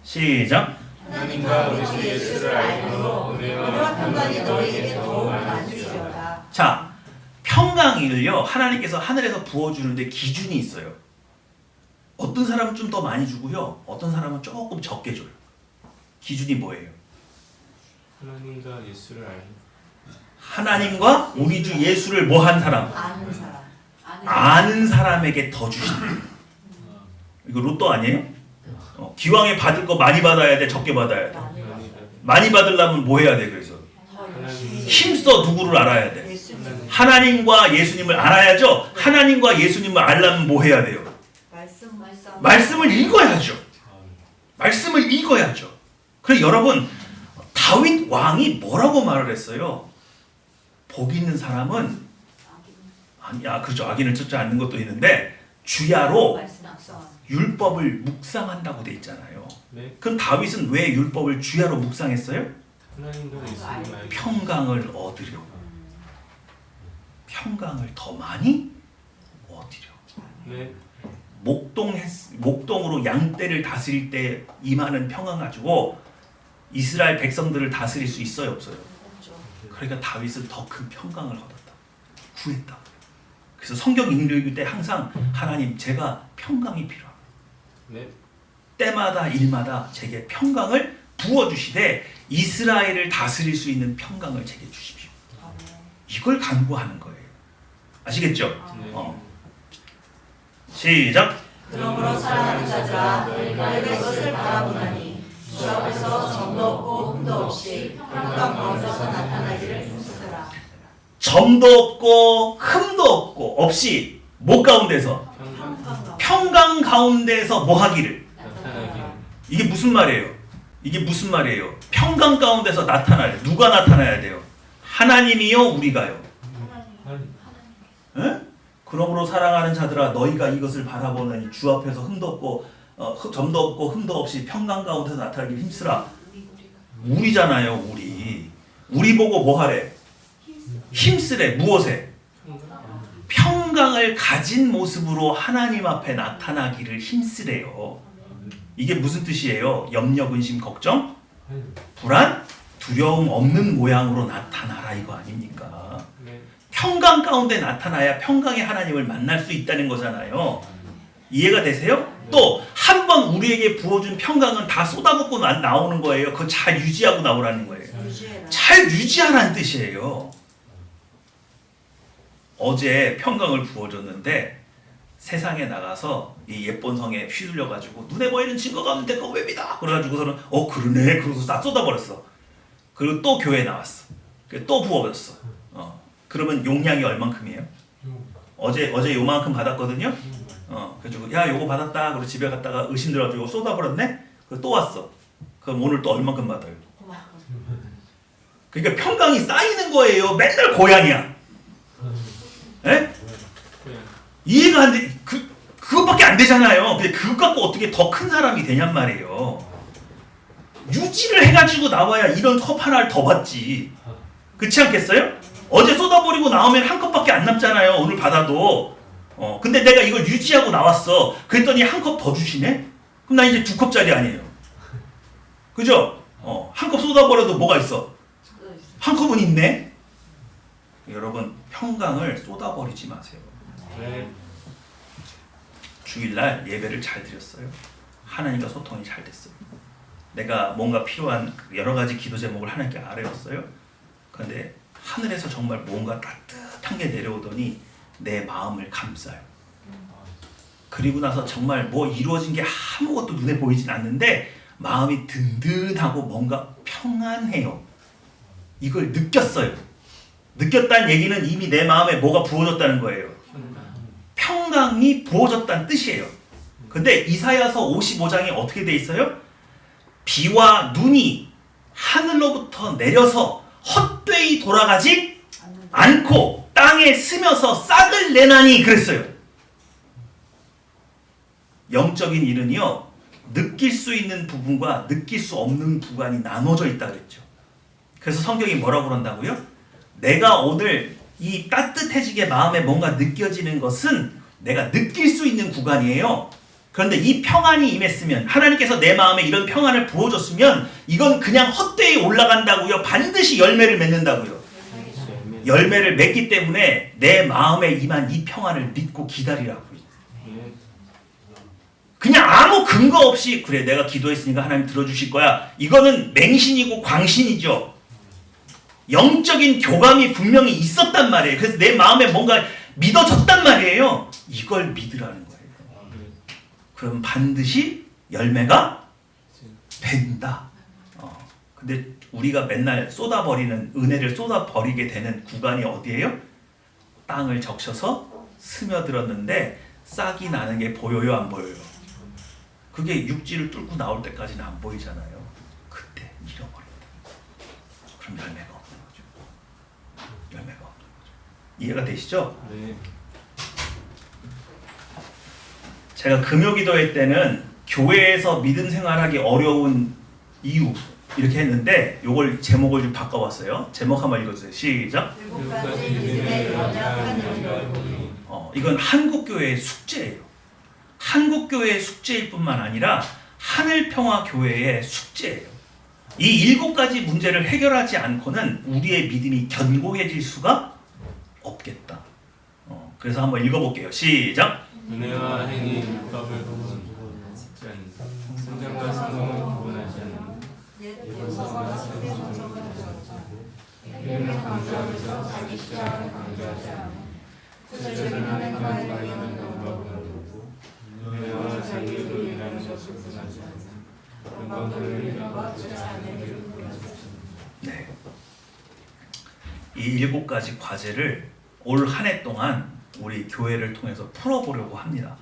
시작. 하나님과 우리 주 예수를 알므로 은혜와 평강이 너희에게 더욱 많으리로다. 자, 평강을요 하나님께서 하늘에서 부어주는데 기준이 있어요. 어떤 사람은 좀 더 많이 주고요, 어떤 사람은 조금 적게 줘요. 기준이 뭐예요? 하나님과 예수를 알고 하나님과 우리 주 예수를 뭐 한 사람? 아는 사람. 아는 사람에게 더 주신다. 이거 로또 아니에요? 기왕에 받을 거 많이 받아야 돼, 적게 받아야 돼? 많이 받으려면 뭐 해야 돼? 그래서 힘써 누구를 알아야 돼? 예수님. 하나님과 예수님을 알아야죠. 하나님과 예수님을 알려면 뭐 해야 돼요? 말씀을 읽어야죠. 말씀을 읽어야죠. 그래 여러분 다윗 왕이 뭐라고 말을 했어요? 복 있는 사람은 아니야 그렇죠. 악인을 쫓지 않는 것도 있는데 주야로 율법을 묵상한다고 돼 있잖아요. 네. 그럼 다윗은 왜 율법을 주야로 묵상했어요? 하나님과 예수를 알고 평강을 얻으려. 평강을 더 많이 얻으려. 네. 목동으로 양떼를 다스릴 때 임하는 평강 가지고 이스라엘 백성들을 다스릴 수 있어요 없어요? 그러니까 다윗은 더 큰 평강을 얻었다. 구했다. 그래서 성경 읽을 때 항상 하나님 제가 평강이 필요합니다. 네. 때마다 일마다 제게 평강을 부어주시되 이스라엘을 다스릴 수 있는 평강을 제게 주십시오. 이걸 간구하는 거예요. 아시겠죠? 네. 시작. 그러므로 사랑하는 자들아 너희가 이것을 바라보나니 주 앞에서 점도 없고 흠도 없이 평강 가운데서 나타나기를 힘쓰라. 점도 없고 흠도 없고 없이 뭐 가운데서? 평강 평강 가운데서 뭐 하기를? 나타나기. 이게 무슨 말이에요? 이게 무슨 말이에요? 평강 가운데서 나타나요. 누가 나타나야 돼요? 하나님이요? 우리가요? 에? 그러므로 사랑하는 자들아 너희가 이것을 바라보느니 주 앞에서 흠도 없고 점도 없고 흠도 없이 평강 가운데서 나타나기 힘쓰라. 우리잖아요. 우리 보고 뭐 하래? 힘쓰래. 무엇에? 평강을 가진 모습으로 하나님 앞에 나타나기를 힘쓰래요. 이게 무슨 뜻이에요? 염려, 근심, 걱정, 불안, 두려움 없는 모양으로 나타나라 이거 아닙니까? 네. 평강 가운데 나타나야 평강의 하나님을 만날 수 있다는 거잖아요. 이해가 되세요? 또 한 번 우리에게 부어준 평강은 다 쏟아붓고 나오는 거예요. 그거 잘 유지하고 나오라는 거예요. 잘 유지하라는 뜻이에요. 어제 평강을 부어줬는데 세상에 나가서 이 예쁜 성에 휘둘려가지고 눈에 보이는 증거가 없는데 그거 왜 믿어? 그래가지고서는 그러네 그러고서 다 쏟아버렸어. 그리고 또 교회에 나왔어. 또 부어줬어. 그러면 용량이 얼만큼이에요? 어제 요만큼 받았거든요. 그래가지고 야 요거 받았다. 그리고 집에 갔다가 의심 들어가지고 쏟아버렸네. 그리고 또 왔어. 그럼 오늘 또 얼만큼 받아요? 그러니까 평강이 쌓이는 거예요. 맨날 고향이야. 에? 고양. 이해가 안 돼. 그것밖에 안 되잖아요. 근데 그것 갖고 어떻게 더 큰 사람이 되냔 말이에요. 유지를 해가지고 나와야 이런 컵 하나를 더 받지. 그렇지 않겠어요? 어제 쏟아버리고 나오면 한 컵밖에 안 남잖아요. 오늘 받아도. 근데 내가 이걸 유지하고 나왔어. 그랬더니 한 컵 더 주시네? 그럼 나 이제 2컵짜리 아니에요. 그죠? 한 컵 쏟아버려도 뭐가 있어? 한 컵은 있네? 여러분, 평강을 쏟아버리지 마세요. 네. 주일날 예배를 잘 드렸어요. 하나님과 소통이 잘 됐어요. 내가 뭔가 필요한 여러 가지 기도 제목을 하나님께 아뢰었어요. 그런데 하늘에서 정말 뭔가 따뜻한 게 내려오더니 내 마음을 감싸요. 그리고 나서 정말 뭐 이루어진 게 아무것도 눈에 보이진 않는데 마음이 든든하고 뭔가 평안해요. 이걸 느꼈어요. 느꼈다는 얘기는 이미 내 마음에 뭐가 부어졌다는 거예요. 평강이 부어졌다는 뜻이에요. 근데 이사야서 55장에 어떻게 돼 있어요? 비와 눈이 하늘로부터 내려서 헛되이 돌아가지 않고 땅에 스며서 싹을 내나니 그랬어요. 영적인 일은요, 느낄 수 있는 부분과 느낄 수 없는 부분이 나눠져 있다 그랬죠. 그래서 성경이 뭐라고 그런다고요? 내가 오늘 이 따뜻해지게 마음에 뭔가 느껴지는 것은 내가 느낄 수 있는 구간이에요. 그런데 이 평안이 임했으면, 하나님께서 내 마음에 이런 평안을 부어줬으면 이건 그냥 헛되이 올라간다고요. 반드시 열매를 맺는다고요. 열매를 맺기 때문에 내 마음에 임한 이 평안을 믿고 기다리라고요. 그냥 아무 근거 없이 그래 내가 기도했으니까 하나님 들어주실 거야. 이거는 맹신이고 광신이죠. 영적인 교감이 분명히 있었단 말이에요. 그래서 내 마음에 뭔가 믿어졌단 말이에요. 이걸 믿으라는 거예요. 그럼 반드시 열매가 된다. 근데 우리가 맨날 쏟아버리는, 은혜를 쏟아버리게 되는 구간이 어디예요? 땅을 적셔서 스며들었는데 싹이 나는 게 보여요, 안 보여요? 그게 육지를 뚫고 나올 때까지는 안 보이잖아요. 그때 잃어버린다. 그럼 열매가 없는 거죠. 열매가 없는 거죠. 이해가 되시죠? 네. 제가 금요기도회 때는 교회에서 믿음 생활하기 어려운 이유 이렇게 했는데 요걸 제목을 좀 바꿔봤어요. 제목 한번 읽어주세요. 시작. 이건 한국교회의 숙제예요. 한국교회의 숙제일 뿐만 아니라 하늘평화교회의 숙제예요. 이 7가지 문제를 해결하지 않고는 우리의 믿음이 견고해질 수가 없겠다. 그래서 한번 읽어볼게요. 시작. 은혜와 행위 율법을 구분 성장과 성공을 구분하지 않는 예불성과 세금을 강조하면서 자기 주장을 강조하지 않는 구체적인 관계는 방법을 모르고 은혜와 자기를 일하는 것을 구분하지 않는 건강을 일하고 하지 않는 일을 구분하지 않는. 네. 이 7가지 과제를 올 한 해 동안 우리 교회를 통해서 풀어보려고 합니다.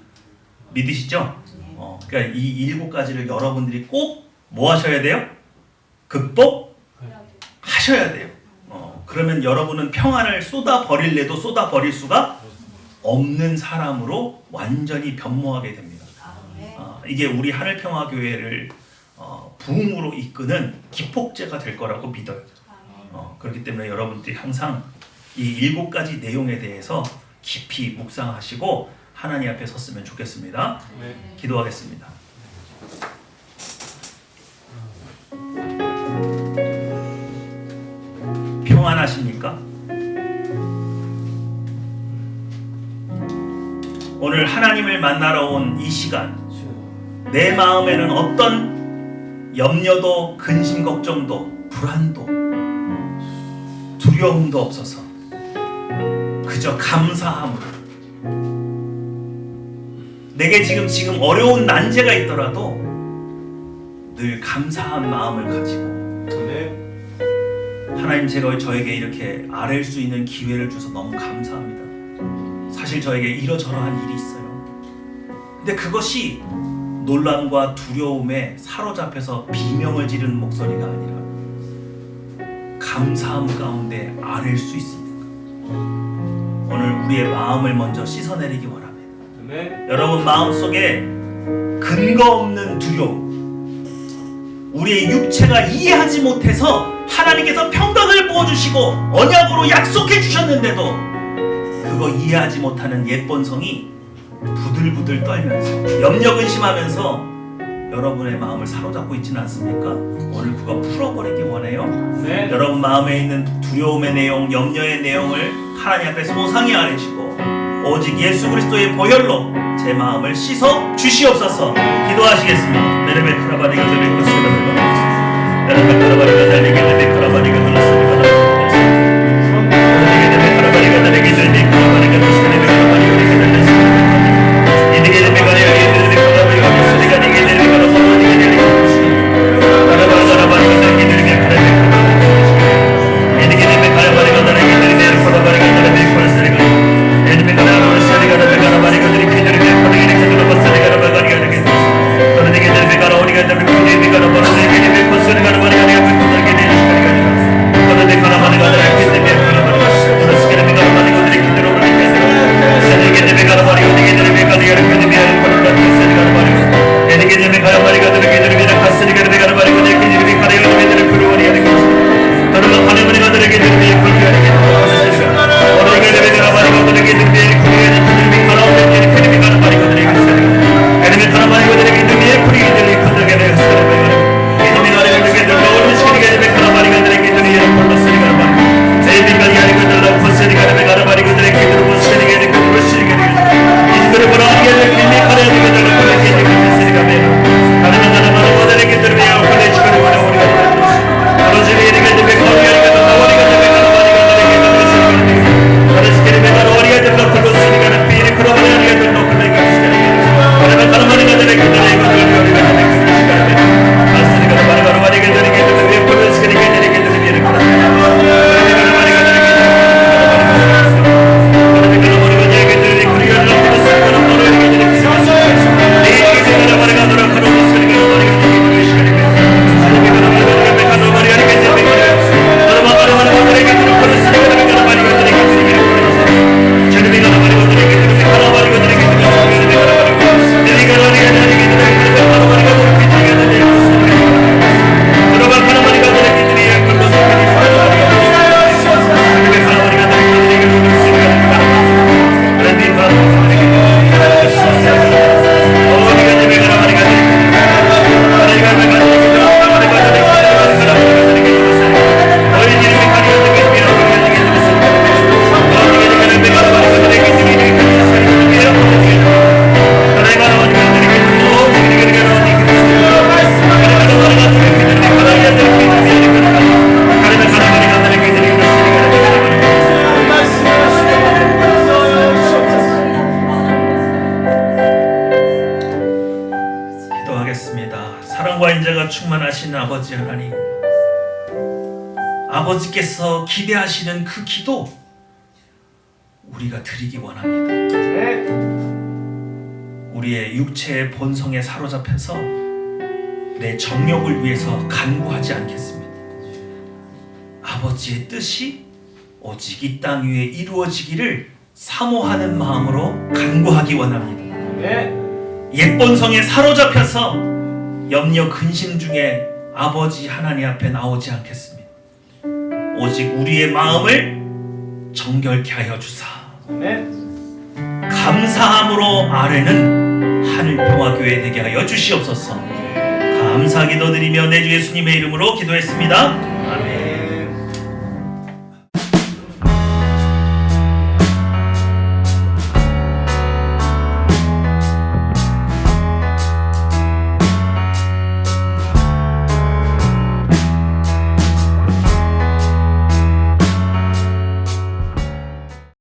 믿으시죠? 그러니까 이 7가지를 여러분들이 꼭 뭐 하셔야 돼요? 극복하셔야 돼요. 그러면 여러분은 평안을 쏟아버릴래도 쏟아버릴 수가 없는 사람으로 완전히 변모하게 됩니다. 이게 우리 하늘평화교회를 부흥으로 이끄는 기폭제가 될 거라고 믿어요. 그렇기 때문에 여러분들이 항상 이 7가지 내용에 대해서 깊이 묵상하시고 하나님 앞에 섰으면 좋겠습니다. 네. 기도하겠습니다. 평안하십니까? 오늘 하나님을 만나러 온 이 시간, 내 마음에는 어떤 염려도 근심 걱정도 불안도 두려움도 없어서 그저 감사함으로, 내게 지금 어려운 난제가 있더라도 늘 감사한 마음을 가지고, 네. 하나님 제가 저에게 이렇게 아뢰일 수 있는 기회를 주셔서 너무 감사합니다. 사실 저에게 이러저러한 일이 있어요. 근데 그것이 놀람과 두려움에 사로잡혀서 비명을 지르는 목소리가 아니라 감사함 가운데 아뢰일 수 있습니까? 오늘 우리의 마음을 먼저 씻어내리기 원합니다. 아멘. 여러분 마음속에 근거 없는 두려움, 우리의 육체가 이해하지 못해서 하나님께서 평강을 부어주시고 언약으로 약속해 주셨는데도 그거 이해하지 못하는 옛 본성이 부들부들 떨면서 염려 근심하면서 여러분의 마음을 사로잡고 있지는 않습니까? 오늘 그거 풀어버리기 원해요. 네. 여러분 마음에 있는 두려움의 내용, 염려의 내용을 하나님 앞에 소상히 아뢰시고 오직 예수 그리스도의 보혈로 제 마음을 씻어 주시옵소서. 기도하시겠습니다. 베르베 크라바리가 되고 스라바리가 베르베 크라바리가 되게 되게 크라바리가 흘렀습니다. 베르베 크라바리가 되게 되게 크라바리가 되게 크라바리가 되게 이디게 되게 가리가 되게 크라바리가 되게 되게 되게 크라바리가 되게 되게 크라바리가 되게 되게 이디게 되게 크라바리가 되게 되게 크라바리가 되게 크라바리가 에드메 카라바리가 되게 크라바리가 되게 되게 크라바리가 되게 되게 되게 가라오리가 되게 되게 가라바리가 되게 되게 코스르가 가라바리가 되게 되게 되게 그런데 가라바리가 되게 되게 가라바리가 그렇게 되게 가라바리가 되게 되게 되게 되게 가라바리가 되게 되게 가라바리가 되게 되게 가라바리가 되게 되게 가라바리가 되게 되게 가스리가 되게 가라바리가 되게 되게 가라바리가 되게 되게 그러버리가 되게 그러면 가라바리가 되게 되게 그러게 되게 어디가 되게 가라바리가 되게 되게 그러게 되게 가라오게 되게 되게 가라바리가 되게 에르메 가라바리가 되게 되게 그러게 되게 그러게 되게 에르메 가라바리가 되게 되게 오르시게 되게 가라바리가 되게 되게 콜로스리 가라바리 제비가 야리가 되게 코스리 가라바리가 되게 되게 코스리 되게 코스리 되게 이스베르 보라게 되게 가라바리가 되게 되게 코스리 가베 가라바리가 되게 되게 콜레지 가라바리가 그러지리 되게 되게 거리가 되게 가라바리가 되게 가라바리가 되게 그러지리 되게 가라바리가 되게 콜로스리 가라 피리 가라바리가 되게 되게 콜레지 가라바리가 되게 되게 사랑과 인자가 충만하신 아버지 하나님, 아버지께서 기대하시는 그 기도 우리가 드리기 원합니다. 우리의 육체의 본성에 사로잡혀서 내 정욕을 위해서 간구하지 않겠습니다. 아버지의 뜻이 오직 이 땅 위에 이루어지기를 사모하는 마음으로 간구하기 원합니다. 옛 본성에 사로잡혀서 염려 근심 중에 아버지 하나님 앞에 나오지 않겠습니다. 오직 우리의 마음을 정결케 하여 주사 감사함으로 아뢰는 하늘평화교회 되게 하여 주시옵소서. 감사 기도드리며 내 주 예수님의 이름으로 기도했습니다.